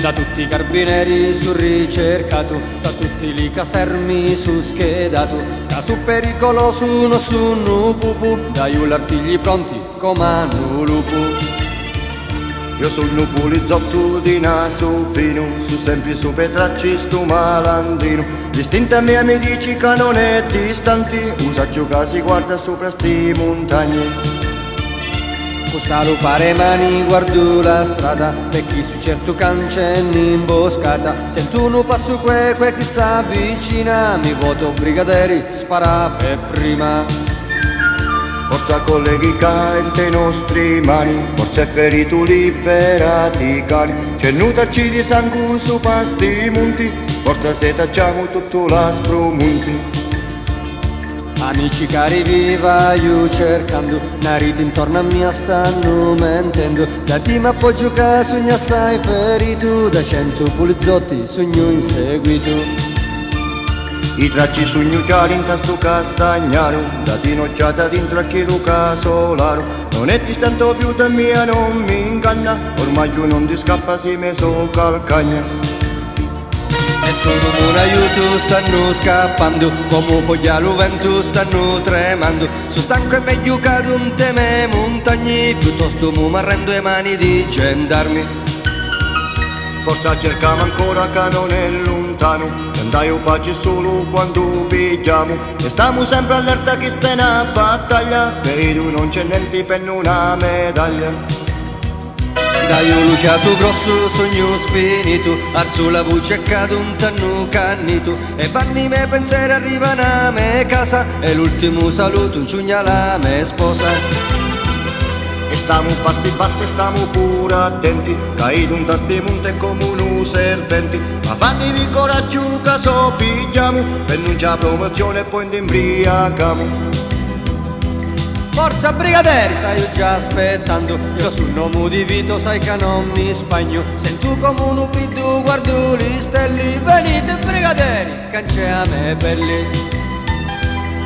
Da tutti i carabinieri su ricercato, da tutti i casermi su schedato, da su pericoloso non sono pupu, da io l'artigli pronti come un lupo. Io sono un poliziotto di naso fino, su sempre su petracci sto malandrino. Distinta a me mi dici che non è distanti, usa giocare si guarda sopra sti montagne. Costa lupare mani, guardo la strada, per chi su certo c'è un'imboscata. Sento un passo que chi s'avvicina, mi voto brigaderi, spara per prima. Forza colleghi cante i nostri mani, forza è ferito liberati cani. C'è nutarci di sangue su pasti monti, forza se tacciamo tutto l'aspro monti. Amici cari viva io cercando, nariti intorno a me stanno mentendo. Da ti mi appoggio che sogno assai ferito, da 100 poliziotti sogno inseguito. I tracci sogno chiari in tasto castagnaro, da tinocchiata dentro a chiedo casolaro. Non è distante più da mia, non mi inganna, ormai io non ti scappa se me so calcagna. Nessuno un aiuto, stanno scappando, come foglia al vento stanno tremando. Sono stanco e meglio che non teme montagne, piuttosto mi arrendo le mani di gendarmi. Forza cerchiamo ancora che non è lontano, andai pace solo quando pigliamo. E stiamo sempre allerta che sta una battaglia, per tu non c'è niente per una medaglia. Dai un luciato grosso sogno spinito, alzo la voce e cado un tanno cannito. E vanni me pensieri arrivano a me casa, e l'ultimo saluto un ciugna la me sposa. E stiamo bassi, stiamo pure attenti, caito un tasti monte come un serventi. Ma fatevi coraggio che so pigliamo, per non c'è promozione e poi imbriachiamo. Forza brigaderi, stai già aspettando, io sul nome di Vito sai che non mi spagno. Sento come un ubido, guardo gli stelli, venite brigaderi, che c'è a me belli.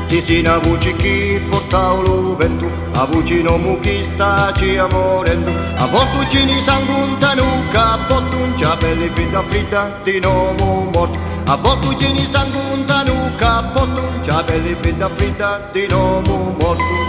Dici una voce chi porta lo vento, a voce non mu chi sta ci morendo. A volte ci ne sanguntano cappotto, un ciapelli fritta fritta di nomo morto. A volte ci ne sanguntano cappotto, un ciapelli fritta fritta di nomo morto.